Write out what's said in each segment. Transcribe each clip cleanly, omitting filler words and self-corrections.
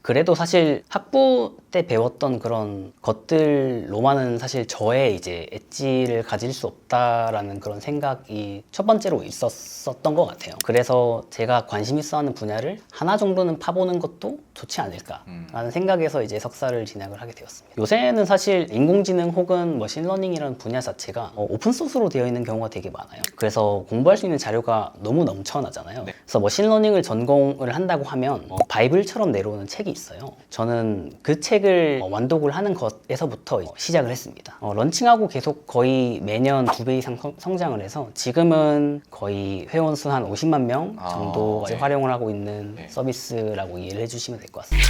그래도 사실 학부 때 배웠던 그런 것들로만은 사실 저의 이제 엣지를 가질 수 없다라는 그런 생각이 첫 번째로 있었던 것 같아요. 그래서 제가 관심 있어 하는 분야를 하나 정도는 파보는 것도 좋지 않을까라는 생각에서 이제 석사를 진학을 하게 되었습니다. 요새는 사실 인공지능 혹은 머신러닝이라는 분야 자체가 오픈소스로 되어 있는 경우가 되게 많아요. 그래서 공부할 수 있는 자료가 너무 넘쳐나잖아요. 그래서 머신러닝을 전공을 한다고 하면 바이블처럼 내려오는 책이 있어요. 저는 그 책을 완독을 하는 것에서부터 시작을 했습니다. 런칭하고 계속 거의 매년 2배 이상 성장을 해서 지금은 거의 회원 수 한 50만 명 정도 네. 활용을 하고 있는 네. 서비스라고 이해를 해주시면 될 것 같습니다.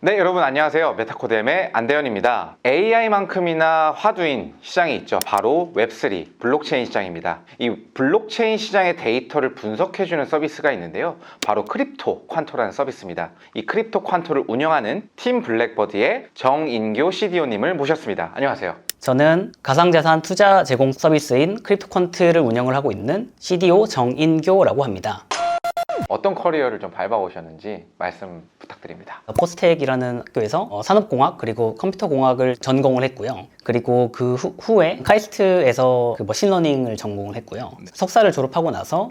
네, 여러분 안녕하세요. 메타코드엠의 안대현입니다. AI만큼이나 화두인 시장이 있죠. 바로 웹3, 블록체인 시장입니다. 이 블록체인 시장의 데이터를 분석해주는 서비스가 있는데요. 바로 크립토 퀀토라는 서비스입니다. 이 크립토 퀀토를 운영하는 팀 블랙버드의 정인교 CDO님을 모셨습니다. 안녕하세요. 저는 가상자산 투자 제공 서비스인 크립토퀀트를 운영을 하고 있는 CDO 정인교라고 합니다. 어떤 커리어를 좀 밟아오셨는지 말씀 부탁드립니다. 포스텍이라는 학교에서 산업공학 그리고 컴퓨터공학을 전공을 했고요. 그리고 그 후에 카이스트에서 그 머신러닝을 전공을 했고요. 석사를 졸업하고 나서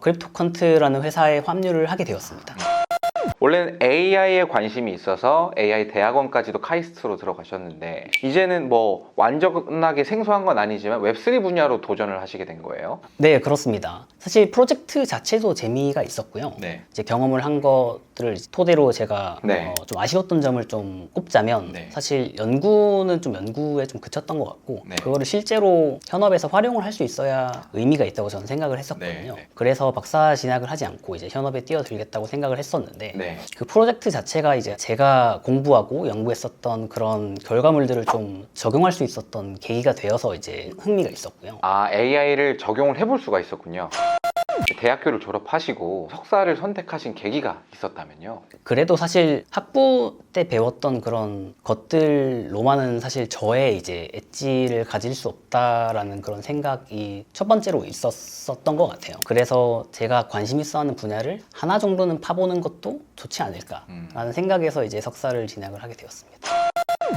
크립토컨트라는 회사에 합류를 하게 되었습니다. 원래는 AI에 관심이 있어서 AI 대학원까지도 카이스트로 들어가셨는데 이제는 뭐 완전하게 생소한 건 아니지만 웹3 분야로 도전을 하시게 된 거예요? 네, 그렇습니다. 사실 프로젝트 자체도 재미가 있었고요. 이제 경험을 한 것들을 토대로 제가 좀 아쉬웠던 점을 좀 꼽자면 사실 연구는 좀 연구에 좀 그쳤던 것 같고 그거를 실제로 현업에서 활용을 할 수 있어야 의미가 있다고 저는 생각을 했었거든요. 그래서 박사 진학을 하지 않고 이제 현업에 뛰어들겠다고 생각을 했었는데 그 프로젝트 자체가 이제 제가 공부하고 연구했었던 그런 결과물들을 좀 적용할 수 있었던 계기가 되어서 이제 흥미가 있었고요. 아, AI를 적용을 해볼 수가 있었군요. 대학교를 졸업하시고 석사를 선택하신 계기가 있었다면요? 그래도 사실 학부 때 배웠던 그런 것들로만은 사실 저의 이제 엣지를 가질 수 없다라는 그런 생각이 첫 번째로 있었던 것 같아요. 그래서 제가 관심 있어 하는 분야를 하나 정도는 파보는 것도 좋지 않을까라는 생각에서 이제 석사를 진학을 하게 되었습니다.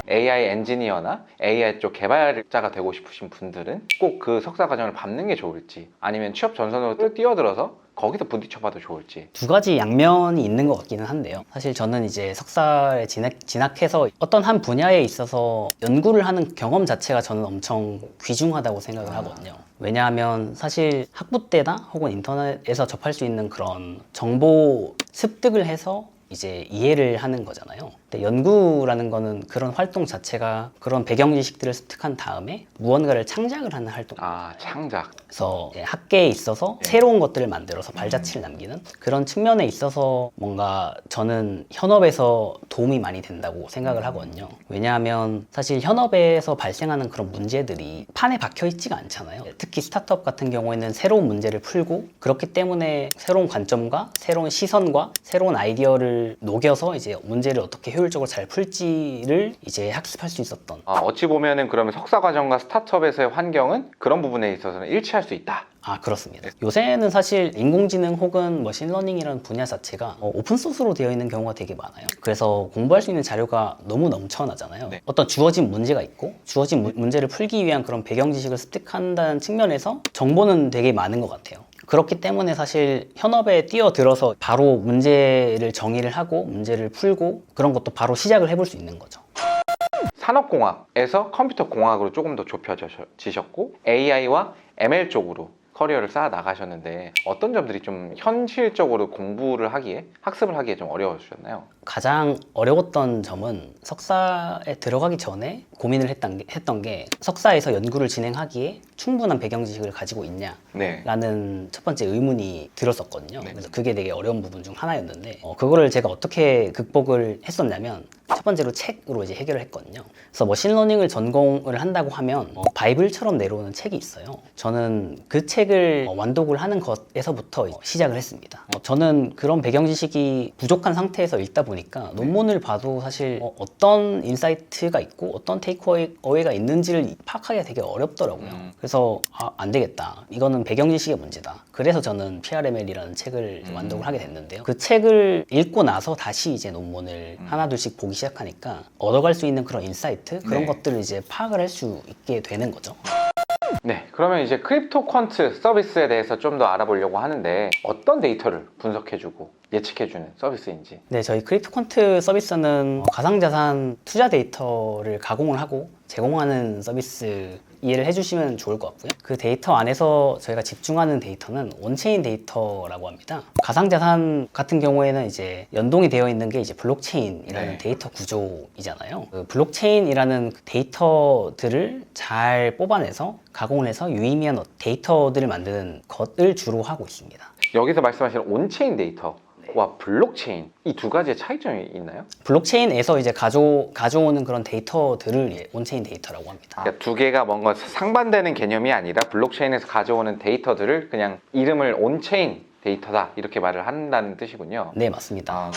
AI 엔지니어나 AI 쪽 개발자가 되고 싶으신 분들은 꼭 그 석사 과정을 밟는 게 좋을지 아니면 취업 전선으로 뛰어들어서 거기서 부딪혀봐도 좋을지 두 가지 양면이 있는 것 같기는 한데요. 사실 저는 이제 석사에 진학해서 어떤 한 분야에 있어서 연구를 하는 경험 자체가 저는 엄청 귀중하다고 생각을 하거든요. 왜냐하면 사실 학부 때나 혹은 인터넷에서 접할 수 있는 그런 정보 습득을 해서 이제 이해를 하는 거잖아요. 근데 연구라는 거는 그런 활동 자체가 그런 배경 지식들을 습득한 다음에 무언가를 창작을 하는 활동. 아, 창작. 그래서 학계에 있어서 새로운 것들을 만들어서 발자취를 남기는 그런 측면에 있어서 뭔가 저는 현업에서 도움이 많이 된다고 생각을 하거든요. 왜냐하면 사실 현업에서 발생하는 그런 문제들이 판에 박혀 있지가 않잖아요. 특히 스타트업 같은 경우에는 새로운 문제를 풀고 그렇기 때문에 새로운 관점과 새로운 시선과 새로운 아이디어를 녹여서 이제 문제를 어떻게 효율적으로 잘 풀지를 이제 학습할 수 있었던. 어찌 보면은 그러면 석사 과정과 스타트업에서의 환경은 그런 부분에 있어서는 일치할 수 있다. 아, 그렇습니다. 요새는 사실 인공지능 혹은 머신러닝이라는 분야 자체가 오픈소스로 되어 있는 경우가 되게 많아요. 그래서 공부할 수 있는 자료가 너무 넘쳐나잖아요. 어떤 주어진 문제가 있고 주어진 문제를 풀기 위한 그런 배경 지식을 습득한다는 측면에서 정보는 되게 많은 것 같아요. 그렇기 때문에 사실 현업에 뛰어들어서 바로 문제를 정의를 하고 문제를 풀고 그런 것도 바로 시작을 해볼 수 있는 거죠. 산업공학에서 컴퓨터공학으로 조금 더 좁혀지셨고 AI와 ML 쪽으로 커리어를 쌓아 나가셨는데 어떤 점들이 좀 현실적으로 공부를 하기에 학습을 하기에 좀 어려우셨나요? 가장 어려웠던 점은 석사에 들어가기 전에 고민을 했던 게 석사에서 연구를 진행하기에 충분한 배경 지식을 가지고 있냐라는 첫 번째 의문이 들었었거든요. 그래서 그게 되게 어려운 부분 중 하나였는데 그거를 제가 어떻게 극복을 했었냐면 첫 번째로 책으로 이제 해결을 했거든요. 그래서 머신러닝을 전공을 한다고 하면 바이블처럼 내려오는 책이 있어요. 저는 그 책을 책을 완독을 하는 것에서부터 시작을 했습니다. 저는 그런 배경 지식이 부족한 상태에서 읽다 보니까 논문을 봐도 사실 어떤 인사이트가 있고 어떤 테이크어웨이가 있는지를 파악하기가 되게 어렵더라고요. 그래서 안 되겠다. 이거는 배경 지식의 문제다. 그래서 저는 PRML이라는 책을 완독을 하게 됐는데요. 그 책을 읽고 나서 다시 이제 논문을 하나둘씩 보기 시작하니까 얻어갈 수 있는 그런 인사이트 그런 네. 것들을 이제 파악을 할 수 있게 되는 거죠. 네, 그러면 이제 크립토 퀀트 서비스에 대해서 좀 더 알아보려고 하는데 어떤 데이터를 분석해주고 예측해주는 서비스인지. 네, 저희 크립토 퀀트 서비스는 가상자산 투자 데이터를 가공을 하고 제공하는 서비스 이해를 해주시면 좋을 것 같고요. 그 데이터 안에서 저희가 집중하는 데이터는 온체인 데이터라고 합니다. 가상자산 같은 경우에는 이제 연동이 되어 있는 게 이제 블록체인이라는 네. 데이터 구조이잖아요. 그 블록체인이라는 데이터들을 잘 뽑아내서 가공을 해서 유의미한 데이터들을 만드는 것을 주로 하고 있습니다. 여기서 말씀하시는 온체인 데이터와 블록체인 이 두 가지의 차이점이 있나요? 블록체인에서 이제 가져오는 그런 데이터들을 온체인 데이터라고 합니다. 그러니까 두 개가 뭔가 상반되는 개념이 아니라 블록체인에서 가져오는 데이터들을 그냥 이름을 온체인 데이터다 이렇게 말을 한다는 뜻이군요. 네, 맞습니다.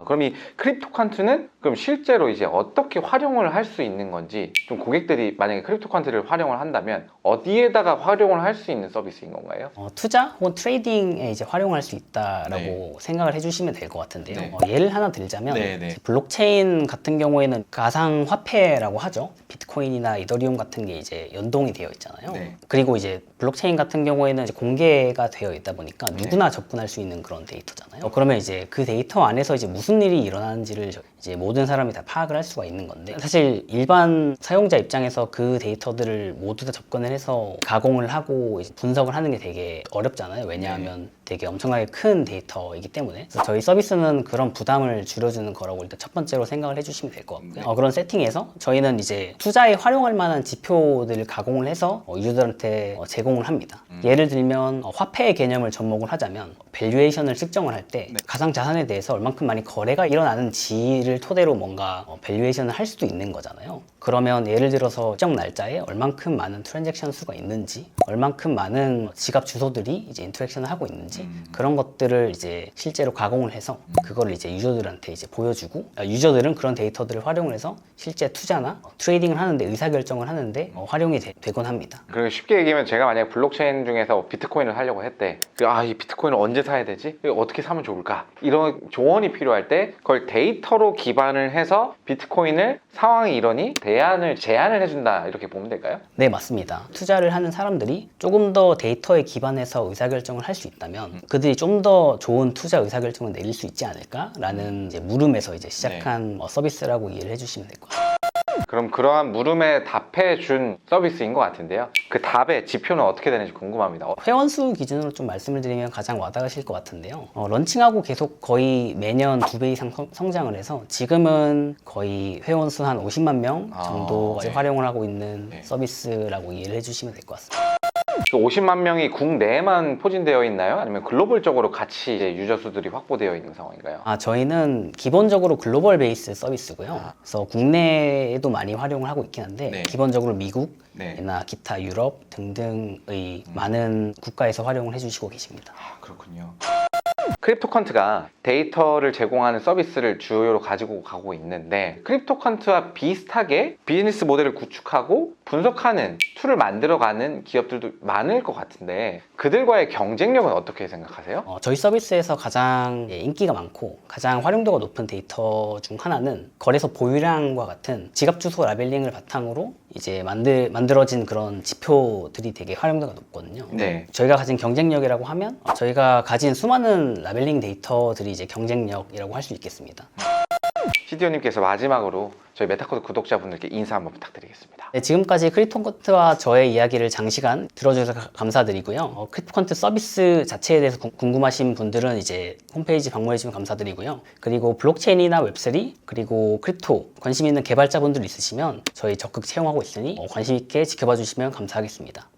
그럼 이 크립토 퀀트는 그럼 실제로 이제 어떻게 활용을 할 수 있는 건지 좀 고객들이 만약에 크립토 퀀트를 활용을 한다면 어디에다가 활용을 할 수 있는 서비스인 건가요? 투자 혹은 트레이딩에 이제 활용할 수 있다라고 생각을 해주시면 될 것 같은데요. 네. 예를 하나 들자면 네. 블록체인 같은 경우에는 가상 화폐라고 하죠. 비트코인이나 이더리움 같은 게 이제 연동이 되어 있잖아요. 네. 그리고 이제 블록체인 같은 경우에는 이제 공개가 되어 있다 보니까 네. 누구나 접근할 수 있는 그런 데이터잖아요. 그러면 이제 그 데이터 안에서 이제 무슨 일이 일어나는지를 이제 모든 사람이 다 파악을 할 수가 있는 건데, 사실 일반 사용자 입장에서 그 데이터들을 모두 다 접근을 해서 가공을 하고 이제 분석을 하는 게 되게 어렵잖아요. 왜냐하면 되게 엄청나게 큰 데이터이기 때문에. 그래서 저희 서비스는 그런 부담을 줄여주는 거라고 일단 첫 번째로 생각을 해주시면 될 것 같고요. 그런 세팅에서 저희는 이제 투자에 활용할 만한 지표들을 가공을 해서 유저들한테 제공을 합니다. 예를 들면 화폐의 개념을 접목을 하자면 밸류에이션을 측정을 할 때 가상 자산에 대해서 얼만큼 많이 거래가 일어나는지를 토대로 뭔가 밸류에이션을 할 수도 있는 거잖아요. 그러면 예를 들어서 특정 날짜에 얼만큼 많은 트랜잭션 수가 있는지, 얼만큼 많은 지갑 주소들이 이제 인터랙션을 하고 있는지, 그런 것들을 이제 실제로 가공을 해서 그거를 이제 유저들한테 이제 보여주고, 유저들은 그런 데이터들을 활용을 해서 실제 투자나 트레이딩을 하는데, 의사결정을 하는데 활용이 되곤 합니다. 그리고 쉽게 얘기하면 제가 만약에 블록체인 중에서 비트코인을 사려고 했대. 이 비트코인을 언제 사야 되지? 어떻게 사면 좋을까? 이런 조언이 필요할 때 그걸 데이터로 기반을 해서 비트코인을 상황이 이러니 제안을 해준다 이렇게 보면 될까요? 네, 맞습니다. 투자를 하는 사람들이 조금 더 데이터에 기반해서 의사결정을 할 수 있다면 그들이 좀 더 좋은 투자 의사결정을 내릴 수 있지 않을까라는 이제 물음에서 이제 시작한 서비스라고 이해를 해주시면 될 것 같아요. 그럼 그러한 물음에 답해준 서비스인 것 같은데요. 그 답의 지표는 어떻게 되는지 궁금합니다. 회원수 기준으로 좀 말씀을 드리면 가장 와닿으실 것 같은데요. 런칭하고 계속 거의 매년 2배 이상 성장을 해서 지금은 거의 회원수 한 50만 명 정도 활용을 하고 있는 서비스라고 이해를 해주시면 될 것 같습니다. 그 50만 명이 국내에만 포진되어 있나요? 아니면 글로벌적으로 같이 이제 유저 수들이 확보되어 있는 상황인가요? 저희는 기본적으로 글로벌 베이스 서비스고요. 그래서 국내에도 많이 활용을 하고 있긴 한데 기본적으로 미국이나 기타 유럽 등등의 많은 국가에서 활용을 해주시고 계십니다. 그렇군요. 크립토 퀀트가 데이터를 제공하는 서비스를 주요로 가지고 가고 있는데 크립토 퀀트와 비슷하게 비즈니스 모델을 구축하고 분석하는 툴을 만들어가는 기업들도 많을 것 같은데 그들과의 경쟁력은 어떻게 생각하세요? 저희 서비스에서 가장 인기가 많고 가장 활용도가 높은 데이터 중 하나는 거래소 보유량과 같은 지갑 주소 라벨링을 바탕으로 이제 만들어진 그런 지표들이 되게 활용도가 높거든요. 네. 저희가 가진 경쟁력이라고 하면 저희가 가진 수많은 라벨링 데이터들이 이제 경쟁력이라고 할 수 있겠습니다. CDO님께서 마지막으로 저희 메타코드 구독자분들께 인사 한번 부탁드리겠습니다. 네, 지금까지 크립토 퀀트와 저의 이야기를 장시간 들어주셔서 감사드리고요. 크립토 퀀트 서비스 자체에 대해서 궁금하신 분들은 이제 홈페이지 방문해주시면 감사드리고요. 그리고 블록체인이나 웹3 그리고 크립토 관심 있는 개발자분들 있으시면 저희 적극 채용하고 있으니 관심 있게 지켜봐 주시면 감사하겠습니다.